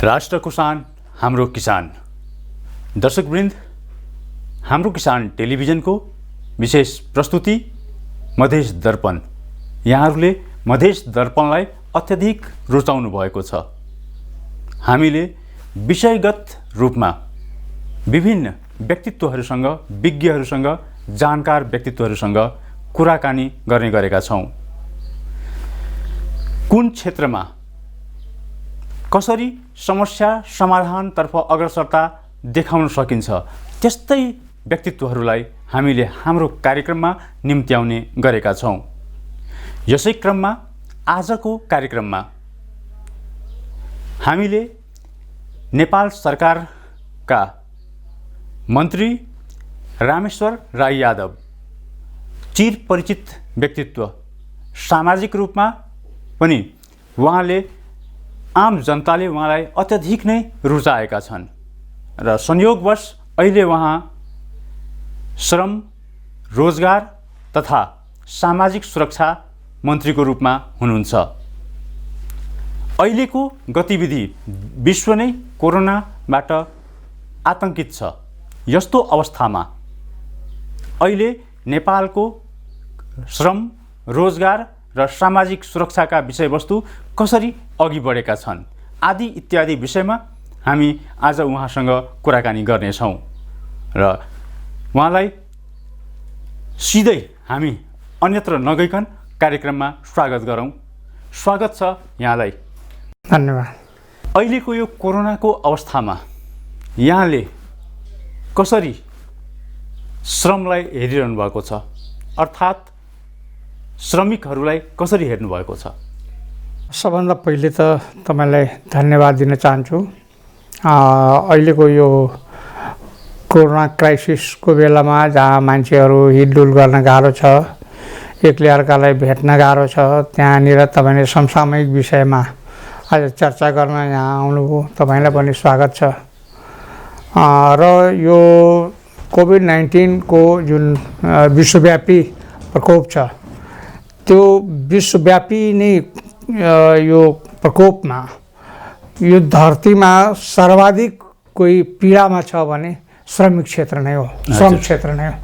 राष्ट्रको शान हाम्रो किसान। दर्शकवृन्द, हाम्रो किसान टेलिभिजनको विशेष प्रस्तुति मधेस दर्पण। यहाँहरूले मधेस दर्पणलाई अत्यधिक रुचाउनु भएको छ। हामीले विषयगत रूपमा विभिन्न व्यक्तित्वहरूसँग, विज्ञहरूसँग, जानकार व्यक्तित्वहरूसँग कुराकानी गर्ने गरेका छौँ। कुन क्षेत्रमा कसरी समस्या समाधानतर्फ अग्रसरता देखाउन सकिन्छ, त्यस्तै व्यक्तित्वहरूलाई हामीले हाम्रो कार्यक्रममा निम्त्याउने गरेका छौँ। यसै क्रममा आजको कार्यक्रममा हामीले नेपाल सरकारका मन्त्री रामेश्वर राई यादव, चिर परिचित व्यक्तित्व, सामाजिक रूपमा पनि उहाँले आम जनताले उहाँलाई अत्यधिक नै रुचाएका छन् र संयोगवश अहिले उहाँ श्रम, रोजगार तथा सामाजिक सुरक्षा मन्त्रीको रूपमा हुनुहुन्छ। अहिलेको गतिविधि विश्व नै कोरोनाबाट आतंकित छ। यस्तो अवस्थामा अहिले नेपालको श्रम, रोजगार र सामाजिक सुरक्षाका विषयवस्तु कसरी अघि बढेका छन् आदि इत्यादि विषयमा हामी आज उहाँसँग कुराकानी गर्नेछौँ र उहाँलाई सिधै हामी अन्यत्र नगइकन कार्यक्रममा स्वागत गरौँ। स्वागत छ यहाँलाई। धन्यवाद। अहिलेको यो कोरोनाको अवस्थामा यहाँले कसरी श्रमलाई हेरिरहनु भएको छ, अर्थात् श्रमिकहरूलाई कसरी हेर्नु भएको छ? सबभन्दा पहिले त तपाईलाई धन्यवाद दिन चाहन्छु। अहिलेको यो कोरोना क्राइसिसको बेलामा जहाँ मान्छेहरू हिडडुल गर्न गाह्रो छ, एकले अर्कालाई भेट्न गाह्रो छ, त्यहाँनिर तपाईँले समसामयिक विषयमा आज चर्चा गर्न यहाँ आउनुभयो। तपाईँलाई पनि स्वागत छ। र यो कोभिड-19 को जुन विश्वव्यापी प्रकोप छ, त्यो विश्वव्यापी नै यो प्रकोपमा यो धरतीमा सर्वाधिक कोही पीडामा छ भने श्रमिक क्षेत्र नै हो, श्रम क्षेत्र नै हो।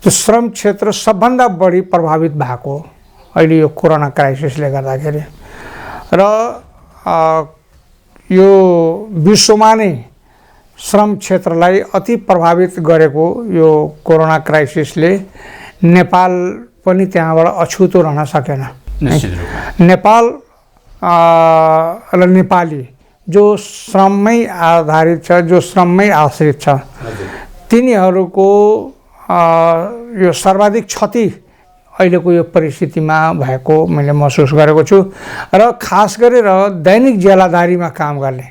त्यो श्रम क्षेत्र सबभन्दा बढी प्रभावित भएको अहिले यो कोरोना क्राइसिसले गर्दाखेरि र यो विश्वमा नै श्रम क्षेत्रलाई अति प्रभावित गरेको यो कोरोना क्राइसिसले नेपाल पनि त्यहाँबाट अछुतो रहन सकेन। नेपाल र नेपाली जो श्रममै आधारित छ, जो श्रममै आश्रित छ, तिनीहरूको यो सर्वाधिक क्षति अहिलेको यो परिस्थितिमा भएको मैले महसुस गरेको छु। र खास गरेर दैनिक जेलादारीमा काम गर्ने,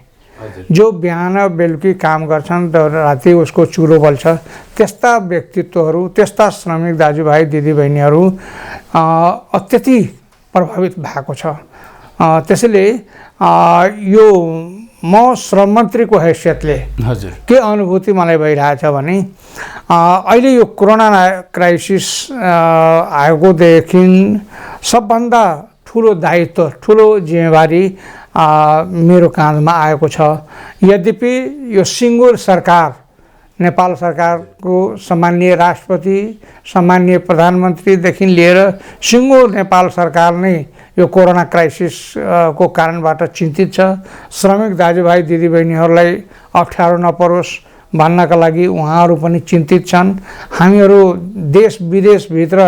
जो बिहान बेलुकी काम गर्छन् र राति उसको चुलो बल्छ, त्यस्ता व्यक्तित्वहरू, त्यस्ता श्रमिक दाजुभाइ दिदीबहिनीहरू अत्यधिक प्रभावित भएको छ। त्यसैले यो म श्रम मन्त्रीको हैसियतले के अनुभूति मलाई भइरहेछ भने अहिले यो कोरोना क्राइसिस आएकोदेखि सबभन्दा ठुलो दायित्व, ठुलो जिम्मेवारी मेरो काँधमा आएको छ। यद्यपि यो सिङ्गो सरकार, नेपाल सरकारको सम्माननीय राष्ट्रपति, सम्माननीय प्रधानमन्त्रीदेखि लिएर सिङ्गो नेपाल सरकार नै यो कोरोना क्राइसिस को कारणबाट चिन्तित छ। श्रमिक दाजुभाइ दिदीबहिनीहरूलाई अप्ठ्यारो नपरोस् भन्नका लागि उहाँहरू पनि चिन्तित छन्। हामीहरू देश विदेशभित्र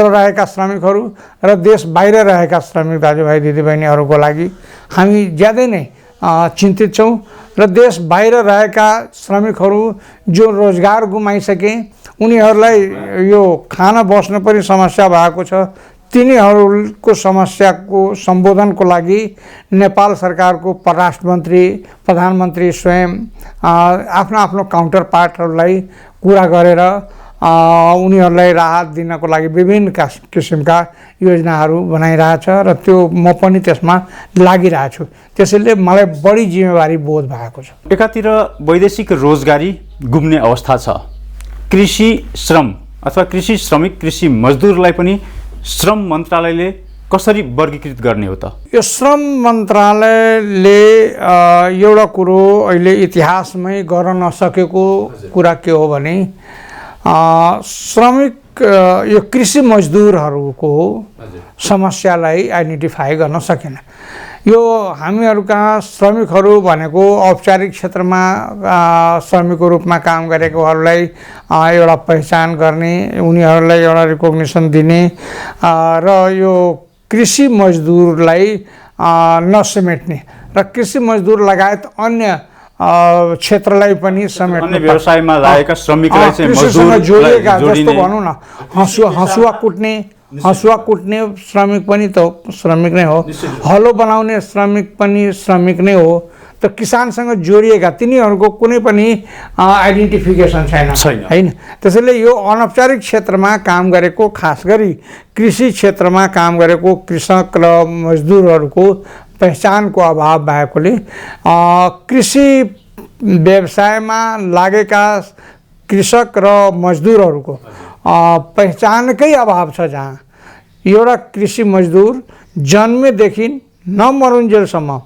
रहेका श्रमिकहरू र देश बाहिर रहेका श्रमिक दाजुभाइ दिदीबहिनीहरूको लागि हामी ज्यादै नै चिन्तित छौँ। र देश बाहिर रहेका श्रमिकहरू जो रोजगार गुमाइसके, उनीहरूलाई यो खान बस्न पनि समस्या भएको छ, तिनीहरूको समस्याको सम्बोधनको लागि नेपाल सरकारको परराष्ट्र मन्त्री, प्रधानमन्त्री स्वयं आफ्नो आफ्नो काउन्टर पार्टहरूलाई कुरा गरेर उनीहरूलाई राहत दिनको लागि विभिन्न किसिमका योजनाहरू बनाइरहेछ र त्यो म पनि त्यसमा लागिरहेछु। त्यसैले मलाई बढी जिम्मेवारी बोध भएको छ। एकातिर वैदेशिक रोजगारी गुम्ने अवस्था छ, कृषि श्रम अथवा कृषि श्रमिक, कृषि मजदुरलाई पनि श्रम मन्त्रालयले कसरी वर्गीकृत गर्ने हो त? यो श्रम मन्त्रालयले एउटा कुरो अहिले इतिहासमै गर्न नसकेको कुरा के हो भने श्रमिक यो कृषि मजदुरहरूको समस्यालाई आइडेन्टिफाई गर्न सकेन। यो हामीहरूका श्रमिकहरू भनेको औपचारिक क्षेत्रमा श्रमिकको रूपमा काम गरेकोहरूलाई एउटा पहिचान गर्ने, उनीहरूलाई एउटा रिकग्निसन दिने र यो कृषि मजदुरलाई नसमेट्ने र कृषि मजदुर लगायत अन्य क्षेत्रलाई पनि समेट्ने, अन्य व्यवसायमा लागेका श्रमिकलाई चाहिँ कृषिसँग जोडिएका, जस्तो भनौँ न हँसुवा कुट्ने श्रमिक पनि त श्रमिक नै हो, हलो बनाउने श्रमिक पनि श्रमिक नै हो। त किसानसँग जोडिएका तिनीहरूको कुनै पनि आइडेन्टिफिकेसन छैन हैन। त्यसैले यो अनौपचारिक क्षेत्रमा काम गरेको, खास गरी कृषि क्षेत्रमा काम गरेको कृषक र मजदुरहरूको पहिचानको अभाव भएकोले कृषि व्यवसायमा लागेका कृषक र मजदुरहरूको पहिचानकै अभाव छ। जहाँ एउटा कृषि मजदुर जन्मेदेखि नमरुन्जेलसम्म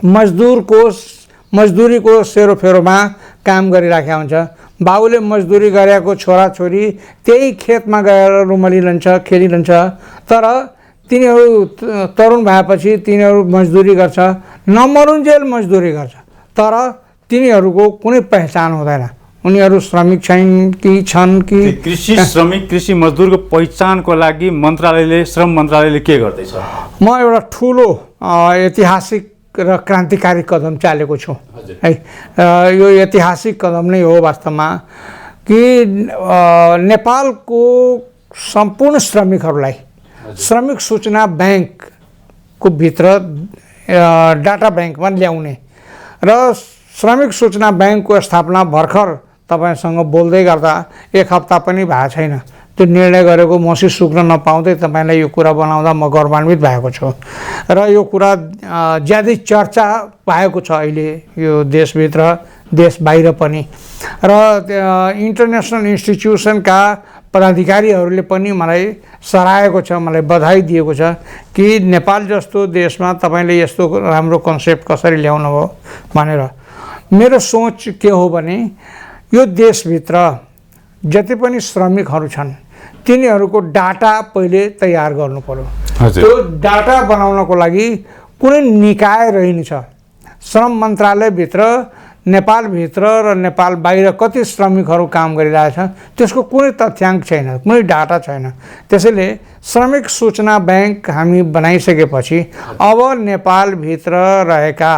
मजदुरीको सेरोफेरोमा काम गरिराखेको हुन्छ। बाबुले मजदुरी गरेको छोराछोरी त्यही खेतमा गएर रुमलिरहन्छ, खेलिरहन्छ। तर तिनीहरू तरुण भएपछि तिनीहरू मजदुरी गर्छ, नमरुन्जेल मजदुरी गर्छ, तर तिनीहरूको कुनै पहिचान हुँदैन। उनीहरू श्रमिक छन् कि कृषि श्रमिक, कृषि मजदुरको पहिचानको लागि श्रम मन्त्रालयले के गर्दैछ? म एउटा ठुलो ऐतिहासिक र क्रान्तिकारी कदम चालेको छु है। यो ऐतिहासिक कदम नै हो वास्तवमा कि नेपालको सम्पूर्ण श्रमिकहरूलाई श्रमिक सूचना ब्याङ्कको भित्र डाटा ब्याङ्कमा ल्याउने र श्रमिक सूचना ब्याङ्कको स्थापना भर्खर तपाईसँग बोल्दै गर्दा एक हप्ता पनि भएको छैन। त्यो निर्णय गरेको मसी सुक्न नपाउँदै तपाईँलाई यो कुरा बनाउँदा म गौरवान्वित भएको छु र यो कुरा ज्यादै चर्चा भएको छ अहिले यो देशभित्र देश बाहिर पनि। र इन्टरनेसनल इन्स्टिट्युसनका पदाधिकारीहरूले पनि मलाई सराहेको छ, मलाई बधाई दिएको छ कि नेपाल जस्तो देशमा तपाईँले यस्तो राम्रो कन्सेप्ट कसरी ल्याउनु हो भनेर। मेरो सोच के हो भने यो देशभित्र जति पनि श्रमिकहरू छन् तिनीहरूको डाटा पहिले तयार गर्नु पर्यो। त्यो डाटा बनाउनको लागि कुनै निकाय रहन्छ। श्रम मन्त्रालयभित्र नेपालभित्र र नेपाल बाहिर कति श्रमिकहरू काम गरिरहेछ त्यसको कुनै तथ्याङ्क छैन, कुनै डाटा छैन। त्यसैले श्रमिक सूचना ब्याङ्क हामी बनाइसकेपछि अब नेपालभित्र रहेका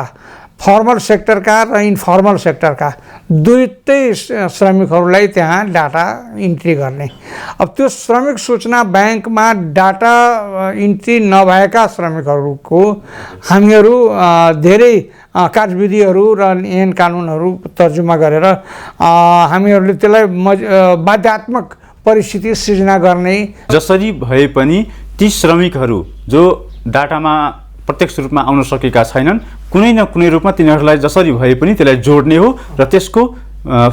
फर्मल सेक्टरका र इन्फर्मल सेक्टरका दुईटै श्रमिकहरूलाई त्यहाँ डाटा इन्ट्री गर्ने। अब त्यो श्रमिक सूचना ब्याङ्कमा डाटा इन्ट्री नभएका श्रमिकहरूको हामीहरू धेरै कार्यविधिहरू र ऐन कानुनहरू तर्जुमा गरेर हामीहरूले त्यसलाई बाध्यात्मक परिस्थिति सिर्जना गर्ने। जसरी भए पनि ती श्रमिकहरू जो डाटामा प्रत्यक्ष रूपमा आउन सकेका छैनन्, कुनै न कुनै रूपमा तिनीहरूलाई जसरी भए पनि त्यसलाई जोड्ने हो र त्यसको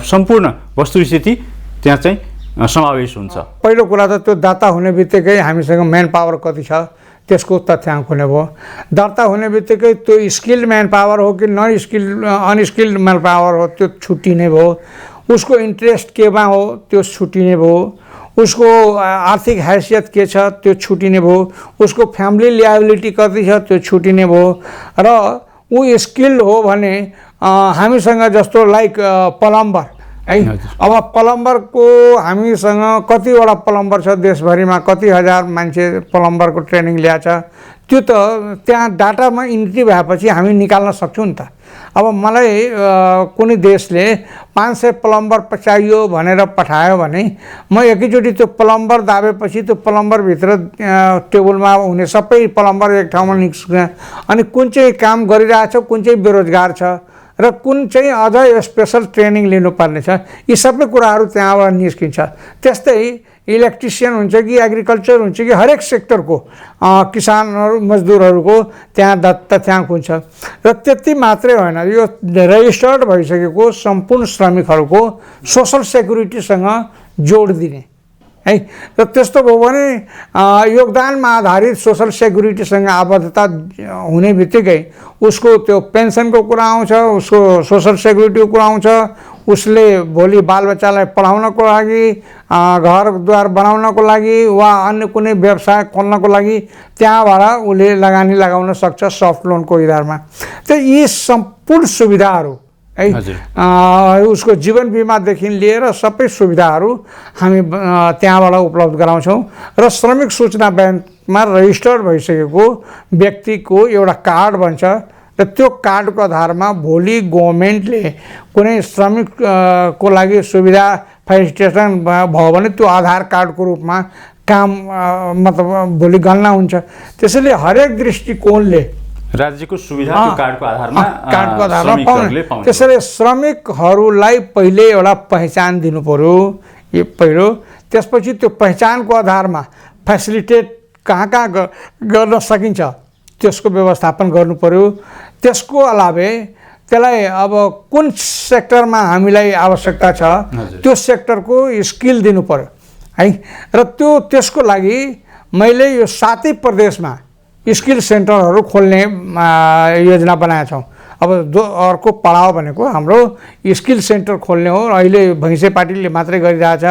सम्पूर्ण वस्तुस्थिति त्यहाँ चाहिँ समावेश हुन्छ। पहिलो कुरा त त्यो दर्ता हुने बित्तिकै हामीसँग म्यान पावर कति छ त्यसको तथ्याङ्क हुने भयो। दर्ता हुने बित्तिकै त्यो स्किल्ड म्यान पावर हो कि अनस्किल्ड म्यान पावर हो त्यो छुट्टिने भयो। उसको इन्ट्रेस्ट केमा हो त्यो छुट्टिने भयो। उसको आर्थिक हैसियत के छ त्यो छुटिने भयो। उसको फ्यामिली लायबिलिटी कति छ त्यो छुटिने भयो। र ऊ स्किल्ड हो भने हामीसँग जस्तो लाइक प्लम्बर है, अब प्लम्बरको हामीसँग कतिवटा प्लम्बर छ देशभरिमा, कति हजार मान्छे प्लम्बरको ट्रेनिङ ल्याएछ। त्यो त त्यहाँ डाटामा इन्ट्री भएपछि हामी निकाल्न सक्छौँ नि त। अब मलाई कुनै देशले 500 प्लम्बर चाहियो भनेर पठायो भने म एकैचोटि त्यो प्लम्बर दाबेपछि त्यो प्लम्बरभित्र टेबलमा हुने सबै प्लम्बर एक ठाउँमा निस्किन्छ। अनि कुन चाहिँ काम गरिरहेछ, कुन चाहिँ बेरोजगार छ र कुन चाहिँ अझ स्पेसल ट्रेनिङ लिनुपर्ने छ, यी सबै कुराहरू त्यहाँबाट निस्किन्छ। त्यस्तै इलेक्ट्रिसियन हुन्छ कि एग्रिकल्चर हुन्छ कि हरेक सेक्टरको किसानहरू मजदुरहरूको त्यहाँ तथ्याङ्क हुन्छ। र त्यति मात्रै होइन, यो रेजिस्टर्ड भइसकेको सम्पूर्ण श्रमिकहरूको सोसल सेक्युरिटीसँग जोड दिने है र त्यस्तो भयो भने योगदानमा आधारित सोसल सेक्युरिटीसँग आबद्धता हुने बित्तिकै उसको त्यो पेन्सनको कुरा आउँछ, उसको सोसल सेक्युरिटीको कुरा आउँछ, उसले भोलि बालबच्चालाई पढाउनको लागि, घरद्वार बनाउनको लागि वा अन्य कुनै व्यवसाय खोल्नको लागि त्यहाँबाट उसले लगानी लगाउन सक्छ सफ्ट लोनको आधारमा। त यी सम्पूर्ण सुविधाहरू है उसको जीवन बिमादेखि लिएर सबै सुविधाहरू हामी त्यहाँबाट उपलब्ध गराउँछौँ र श्रमिक सूचना ब्याङ्कमा रजिस्टर्ड भइसकेको व्यक्तिको एउटा कार्ड बन्छ र त्यो कार्डको आधारमा भोलि गभर्मेन्टले कुनै श्रमिक को लागि सुविधा फेसिलिटेसन भयो भने त्यो आधार कार्डको रूपमा काम मतलब भोलि गणना हुन्छ। त्यसैले हरेक दृष्टिकोणले राज्यको सुविधा त्यो कार्डको आधारमा पाउने। त्यसैले श्रमिकहरूलाई पहिले एउटा पहिचान दिनु पर्यो, यो पहिलो। त्यसपछि त्यो पहिचानको आधारमा फेसिलिटेट कहाँ कहाँ गर्न सकिन्छ त्यसको व्यवस्थापन गर्नु पर्यो। त्यसको अलावे त्यसलाई अब कुन सेक्टरमा हामीलाई आवश्यकता छ त्यो सेक्टरको स्किल दिनु पर्यो है। र त्यसको लागि मैले यो 7 प्रदेशमा स्किल सेन्टरहरू खोल्ने योजना बनाएका छौँ। अब अर्को पडाव भनेको हाम्रो स्किल सेन्टर खोल्ने हो। अहिले भैँसे पार्टीले मात्रै गरिरहेछ।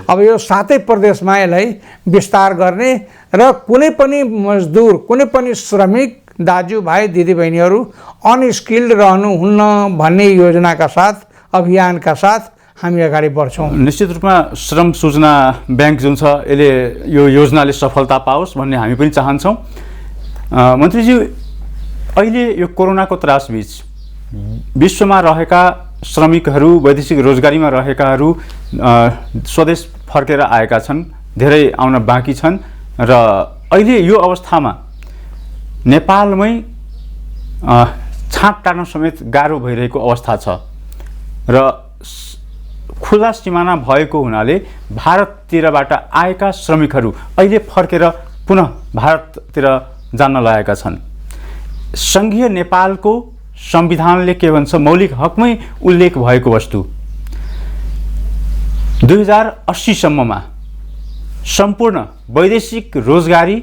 अब यो 7 प्रदेशमा यसलाई विस्तार गर्ने र कुनै पनि मजदुर, कुनै पनि श्रमिक दाजुभाइ दिदीबहिनीहरू अनस्किल्ड रहनुहुन्न भन्ने योजनाका साथ, अभियानका साथ हामी अगाडि बढ्छौँ। निश्चित रूपमा श्रम सूचना ब्याङ्क जुन छ यसले यो योजनाले सफलता पाओस् भन्ने हामी पनि चाहन्छौँ। मन्त्रीज्यू, अहिले यो कोरोनाको त्रासबीच विश्वमा रहेका श्रमिकहरू, वैदेशिक रोजगारीमा रहेकाहरू स्वदेश फर्केर आएका छन्, धेरै आउन बाँकी छन् र अहिले यो अवस्थामा नेपालमै छाप टार्न समेत गाह्रो भइरहेको अवस्था छ र खुला सिमाना भएको हुनाले भारततिरबाट आएका श्रमिकहरू अहिले फर्केर पुनः भारततिर जान लागेका छन्। सङ्घीय नेपालको संविधानले के भन्छ, मौलिक हकमै उल्लेख भएको वस्तु 2080 सम्ममा सम्पूर्ण वैदेशिक रोजगारी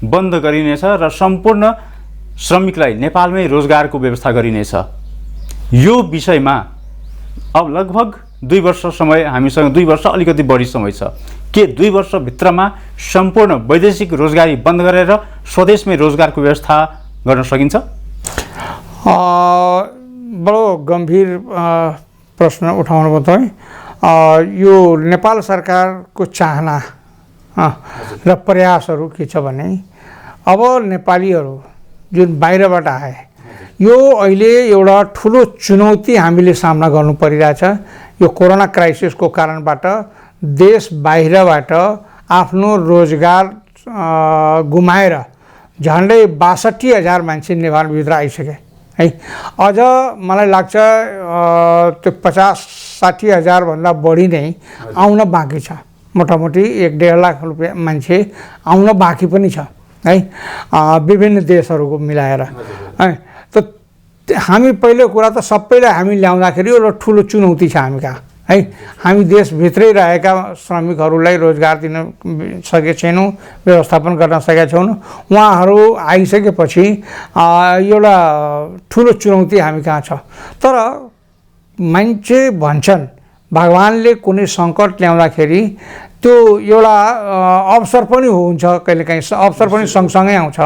बन्द गरिनेछ र सम्पूर्ण श्रमिकलाई नेपालमै रोजगारको व्यवस्था गरिनेछ। यो विषयमा अब लगभग 2 वर्ष समय हामीसँग, 2 वर्ष अलिकति बढी समय छ। के 2 वर्षभित्रमा सम्पूर्ण वैदेशिक रोजगारी बन्द गरेर स्वदेशमै रोजगारको व्यवस्था गर्न सकिन्छ? बडो गम्भीर प्रश्न उठाउनु भयो तपाईँ। यो नेपाल सरकारको चाहना र प्रयासहरू के छ भने अब नेपालीहरू जुन बाहिरबाट आए, यो अहिले एउटा ठुलो चुनौती हामीले सामना गर्नु परिरहेछ। यो कोरोना क्राइसिसको कारणबाट देश बाहिरबाट आफ्नो रोजगार गुमाएर झन्डै 62,000 मान्छे नेपालभित्र आइसके है। अझ मलाई लाग्छ त्यो 50-60 हजार भन्दा बढी नै आउन बाँकी छ। मोटामोटी 1-1.5 लाख रुपियाँ मान्छे आउन बाँकी पनि छ है, विभिन्न देशहरूको मिलाएर है। त हामी पहिलो कुरा त सबैलाई हामी ल्याउँदाखेरि एउटा ठुलो चुनौती छ हामी कहाँ है। हामी देशभित्रै रहेका श्रमिकहरूलाई रोजगार दिन सकेका छैनौँ, व्यवस्थापन गर्न सकेका छैनौँ। उहाँहरू आइसकेपछि एउटा ठुलो चुनौती हामी कहाँ छ। तर मान्छे भन्छन् भगवानले कुनै सङ्कट ल्याउँदाखेरि त्यो एउटा अवसर पनि हुन्छ, कहिलेकाहीँ अवसर पनि सँगसँगै आउँछ।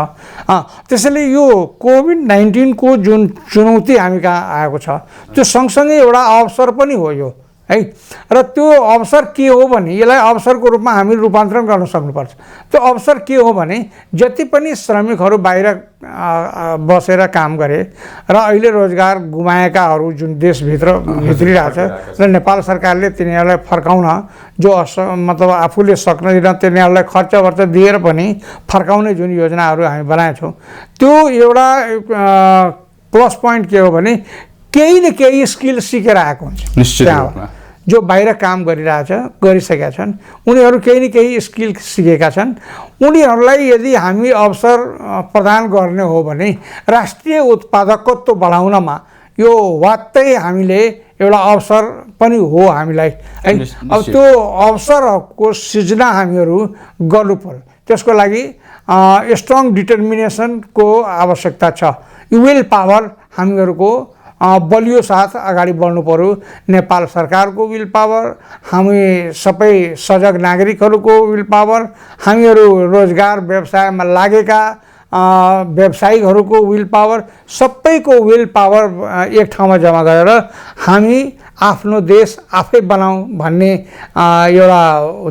त्यसैले यो कोभिड-19 को जुन चुनौती हामी कहाँ आएको छ त्यो सँगसँगै एउटा अवसर पनि हो यो है। र त्यो अवसर के हो भने यसलाई अवसरको रूपमा हामी रूपान्तरण गर्न सक्नुपर्छ। त्यो अवसर के हो भने जति पनि श्रमिकहरू बाहिर बसेर काम गरे र अहिले रोजगार गुमाएकाहरू जुन देशभित्र भित्रिरहेछ र नेपाल सरकारले तिनीहरूलाई फर्काउन जो मतलब आफूले सक्दैन तिनीहरूलाई खर्च दिएर पनि फर्काउने जुन योजनाहरू हामी बनाएछौँ, त्यो एउटा प्लस पोइन्ट के हो भने केही न केही स्किल सिकेर आएको हुन्छ। निश्चित रूपमा जो बाहिर काम गरिसकेका छन् उनीहरू केही न केही स्किल सिकेका छन्। उनीहरूलाई यदि हामी अवसर प्रदान गर्ने हो भने राष्ट्रिय उत्पादकत्व बढाउनमा यो वात्तै हामीले एउटा अवसर पनि हो हामीलाई है। अब त्यो अवसरको सिर्जना हामीहरू गर्नु पर्यो। त्यसको लागि स्ट्रङ डिटर्मिनेसनको आवश्यकता छ। विल पावर हामीहरूको बलियो साथ अगाडि बढ्नु पर्यो। नेपाल सरकारको विल पावर, हामी सबै सजग नागरिकहरूको विल पावर, हामीहरू रोजगार व्यवसायमा लागेका व्यवसायिकहरूको विल पावर, सबैको विल पावर एक ठाउँमा जम्मा गरेर हामी आफ्नो देश आफै बनाऊँ भन्ने एउटा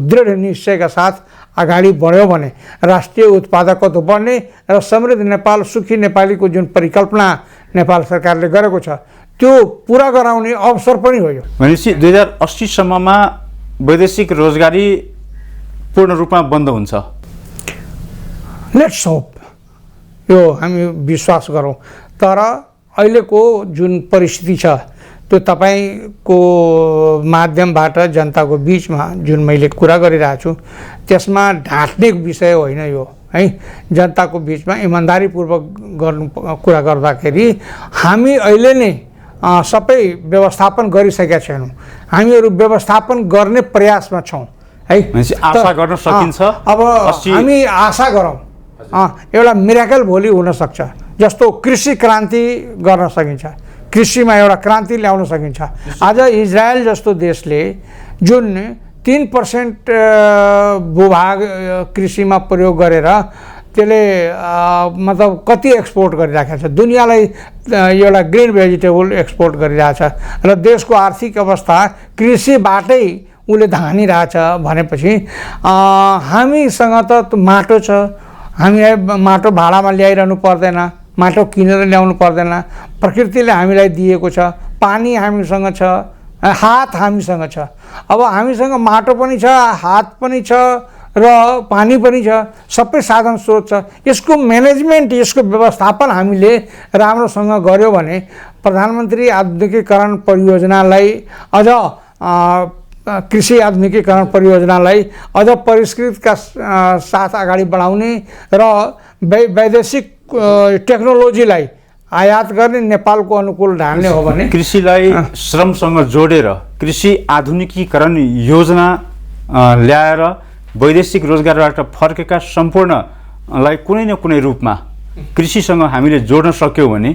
दृढ निश्चयका साथ अगाडि बढ्यो भने राष्ट्रिय उत्पादकत्व बढ्ने र समृद्ध नेपाल, सुखी नेपालीको जुन परिकल्पना नेपाल सरकारले गरेको छ त्यो पुरा गराउने अवसर पनि हो। यो भनेपछि 2080 सम्ममा वैदेशिक रोजगारी पूर्ण रूपमा बन्द हुन्छ। लेट्स होप, यो हामी विश्वास गरौँ। तर अहिलेको जुन परिस्थिति छ त्यो तपाईँको माध्यमबाट जनताको बिचमा जुन मैले कुरा गरिरहेको छु त्यसमा ढाँट्ने विषय होइन यो है। जनताको बिचमा इमान्दारीपूर्वक गर्नु कुरा गर्दाखेरि हामी अहिले नै सबै व्यवस्थापन गरिसकेका छैनौँ। हामीहरू व्यवस्थापन गर्ने प्रयासमा छौँ है। आशा गर्न सकिन्छ। अब हामी आशा गरौँ एउटा मिराकल भोलि हुनसक्छ। जस्तो कृषि क्रान्ति गर्न सकिन्छ, कृषिमा एउटा क्रान्ति ल्याउन सकिन्छ। आज इजरायल जस्तो देशले जुन 3% भूभाग कृषिमा प्रयोग गरेर त्यसले मतलब कति एक्सपोर्ट गरिरहेको छ, दुनियाँलाई एउटा ग्रिन भेजिटेबल एक्सपोर्ट गरिरहेछ र देशको आर्थिक अवस्था कृषिबाटै उसले धानिरहेछ भनेपछि हामीसँग त माटो छ, हामीलाई माटो भाडामा ल्याइरहनु पर्दैन, माटो किनेर ल्याउनु पर्दैन, प्रकृतिले हामीलाई दिएको छ, पानी हामीसँग छ, हात हामीसँग छ। अब हामीसँग माटो पनि छ, हात पनि छ र पानी पनि छ, सबै साधन स्रोत छ। यसको म्यानेजमेन्ट, यसको व्यवस्थापन हामीले राम्रोसँग गर्यो भने प्रधानमन्त्री आधुनिकीकरण परियोजनालाई अझ कृषि आधुनिकीकरण परियोजनालाई अझ परिष्कृतका साथ अगाडि बढाउने र वैदेशिक टेक्नोलोजीलाई आयात गर्ने नेपालको अनुकूल ढाल्ने हो भने कृषिलाई श्रमसँग जोडेर कृषि आधुनिकीकरण योजना ल्याएर वैदेशिक रोजगारबाट फर्केका सम्पूर्णलाई कुनै न कुनै रूपमा कृषिसँग हामीले जोड्न सक्यौँ भने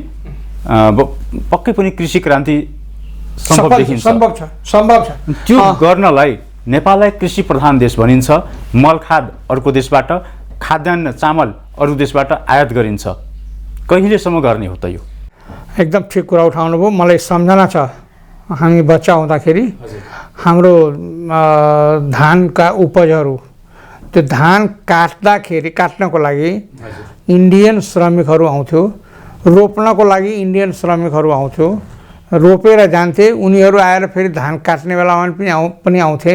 पक्कै पनि कृषि क्रान्ति सम्भव देखिन्छ। सम्भव छ। त्यो गर्नलाई नेपाललाई कृषि प्रधान देश भनिन्छ। मलखाद अर्को देशबाट, खाद्यान्न चामल अरू देशबाट आयात गरिन्छ। कहिलेसम्म गर्ने हो त यो? एकदम ठिक कुरा उठाउनु भयो। मलाई सम्झना छ हामी बच्चा हुँदाखेरि हाम्रो धानका उपजहरू, त्यो धान काट्नको लागि इन्डियन श्रमिकहरू आउँथ्यो, रोप्नको लागि इन्डियन श्रमिकहरू आउँथ्यो, रोपेर जान्थे, उनीहरू आएर फेरि धान काट्ने बेलामा पनि आउँथे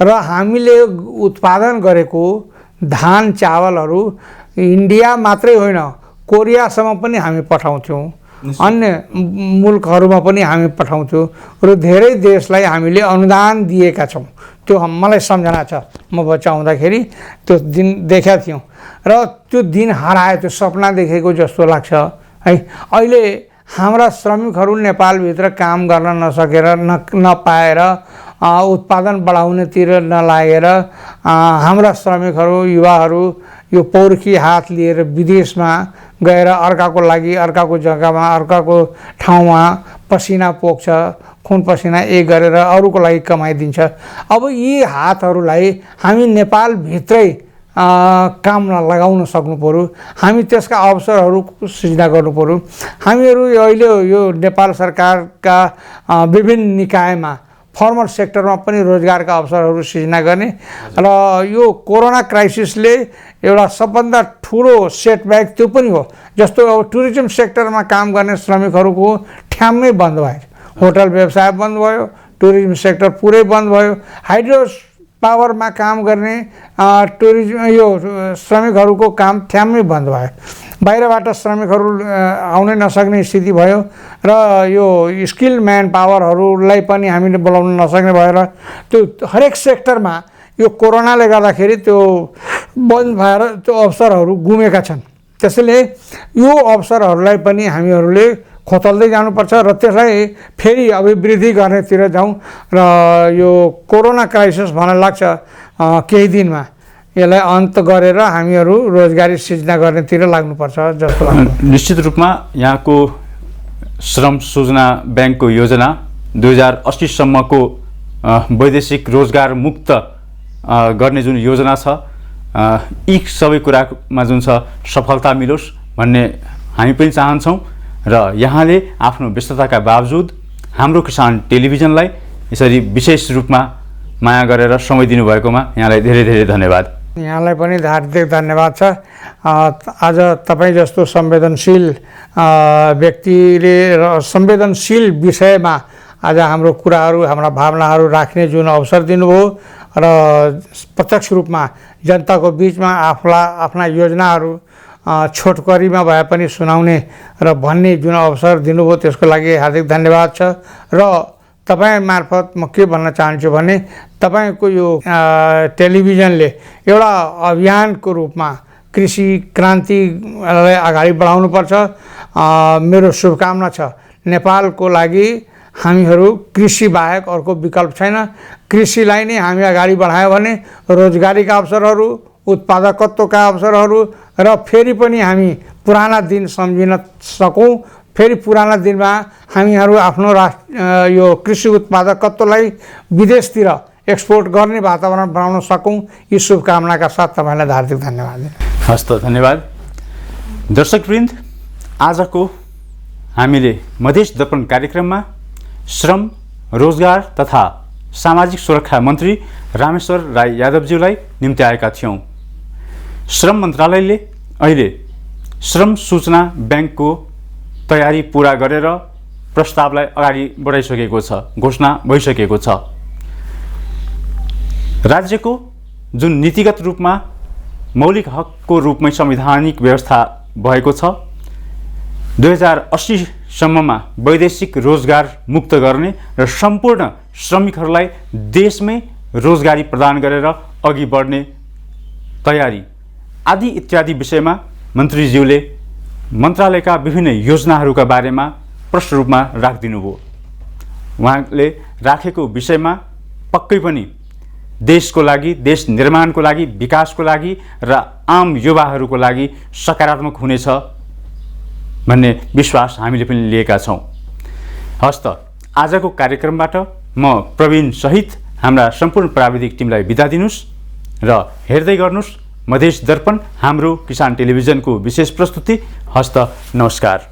र हामीले उत्पादन गरेको धान चावलहरू इन्डिया मात्रै होइन कोरियासम्म पनि हामी पठाउँथ्यौँ, अन्य मुल्कहरूमा पनि हामी पठाउँथ्यौँ र धेरै देशलाई हामीले अनुदान दिएका छौँ। त्यो मलाई सम्झना छ। म बच्चा हुँदाखेरि त्यो दिन देखेका थियौँ र त्यो दिन हरायो, त्यो सपना देखेको जस्तो लाग्छ है। अहिले हाम्रा श्रमिकहरू नेपालभित्र काम गर्न नसकेर नपाएर उत्पादन बढाउनेतिर नलागेर हाम्रा श्रमिकहरू, युवाहरू यो पौरखी हात लिएर विदेशमा गएर अर्काको लागि, अर्काको जग्गामा, अर्काको ठाउँमा पसिना पोख्छ, खुन पसिना एक गरेर अरूको लागि कमाइदिन्छ। अब यी हातहरूलाई हामी नेपालभित्रै काममा लगाउन सक्नु पर्यो। हामी त्यसका अवसरहरू सृजना गर्नु पर्यो। हामीहरू अहिले यो नेपाल सरकारका विभिन्न निकायमा फर्मल सेक्टरमा पनि रोजगारका अवसरहरू सृजना गर्ने र यो कोरोना क्राइसिसले एउटा सबभन्दा ठुलो सेटब्याक त्यो पनि हो। जस्तो अब टुरिज्म सेक्टरमा काम गर्ने श्रमिकहरूको ठ्याम्मै बन्द भयो, होटल व्यवसाय बन्द भयो, टुरिज्म सेक्टर पुरै बन्द भयो। हाइड्रो पावरमा काम गर्ने टुरिज्म यो श्रमिकहरूको काम ठ्याम्मै बन्द भयो। बाहिरबाट श्रमिकहरू आउनै नसक्ने स्थिति भयो र यो स्किल म्यान पावरहरूलाई पनि हामीले बोलाउन नसक्ने भएर त्यो हरेक सेक्टरमा यो कोरोनाले गर्दाखेरि त्यो बन्द भएर त्यो अवसरहरू गुमेका छन्। त्यसैले यो अवसरहरूलाई पनि हामीहरूले खोतल्दै जानुपर्छ र त्यसलाई फेरि अभिवृद्धि गर्नेतिर जाउँ र यो कोरोना क्राइसिस भन्ने लाग्छ केही दिनमा यसलाई अन्त गरेर हामीहरू रोजगारी सिर्जना गर्नेतिर लाग्नुपर्छ जस्तो लाग्छ। निश्चित रूपमा यहाँको श्रम सूचना ब्याङ्कको योजना 2080 सम्मको वैदेशिक रोजगार मुक्त गर्ने जुन योजना छ, यी सबै कुरामा जुन छ सफलता मिलोस् भन्ने हामी पनि चाहन्छौँ र यहाँले आफ्नो व्यस्तताका बावजुद हाम्रो किसान टेलिभिजनलाई यसरी विशेष रूपमा माया गरेर समय दिनुभएकोमा यहाँलाई धेरै धेरै धन्यवाद। यहाँलाई पनि हार्दिक धन्यवाद छ। आज तपाईँ जस्तो संवेदनशील व्यक्तिले र संवेदनशील विषयमा आज हाम्रो कुराहरू हाम्रा भावनाहरू राख्ने जुन अवसर दिनुभयो र प्रत्यक्ष रूपमा जनताको बिचमा आफ्ना योजनाहरू छोटकरीमा भए पनि सुनाउने र भन्ने जुन अवसर दिनुभयो त्यसको लागि हार्दिक धन्यवाद छ। र तपाईँ मार्फत म के भन्न चाहन्छु भने तपाईँको यो टेलिभिजनले एउटा अभियानको रूपमा कृषि क्रान्तिलाई अगाडि बढाउनुपर्छ। मेरो शुभकामना छ। नेपालको लागि हामीहरू कृषि बाहेक अर्को विकल्प छैन। कृषिलाई नै हामी अगाडि बढायो भने रोजगारीका अवसरहरू, उत्पादकत्वका अवसरहरू र फेरि पनि हामी पुराना दिन सम्झिन सकौँ। फेरि पुराना दिनमा हामीहरू आफ्नो यो कृषि उत्पादकत्वलाई विदेशतिर एक्सपोर्ट गर्ने वातावरण बनाउन सकौँ। यी शुभकामनाका साथ तपाईँलाई हार्दिक धन्यवाद। हस्त धन्यवाद। दर्शकवृन्द, आजको हामीले मधेस दर्पण कार्यक्रममा श्रम, रोजगार तथा सामाजिक सुरक्षा मन्त्री रामेश्वर राई यादवज्यूलाई निम्त्याएका थियौँ। श्रम मन्त्रालयले अहिले श्रम सूचना ब्याङ्कको तयारी पुरा गरेर प्रस्तावलाई अगाडि बढाइसकेको छ, घोषणा भइसकेको छ। राज्यको जुन नीतिगत रूपमा मौलिक हकको रूपमै संवैधानिक व्यवस्था भएको छ, 2080 सम्ममा वैदेशिक रोजगार मुक्त गर्ने र सम्पूर्ण श्रमिकहरूलाई देशमै रोजगारी प्रदान गरेर अघि बढ्ने तयारी आदि इत्यादि विषयमा मन्त्रीज्यूले मन्त्रालयका विभिन्न योजनाहरूका बारेमा प्रष्ट रूपमा राखिदिनुभयो। उहाँले राखेको विषयमा पक्कै पनि देशको लागि, देश निर्माणको लागि, विकासको लागि र आम युवाहरूको लागि सकारात्मक हुनेछ भन्ने विश्वास हामीले पनि लिएका छौँ। हस्त आजको कार्यक्रमबाट म प्रवीण सहित हाम्रा सम्पूर्ण प्राविधिक टिमलाई बिदा दिनुस् र हेर्दै गर्नुस् मधेस दर्पण, हाम्रो किसान टेलिभिजनको विशेष प्रस्तुति। हस्त नमस्कार।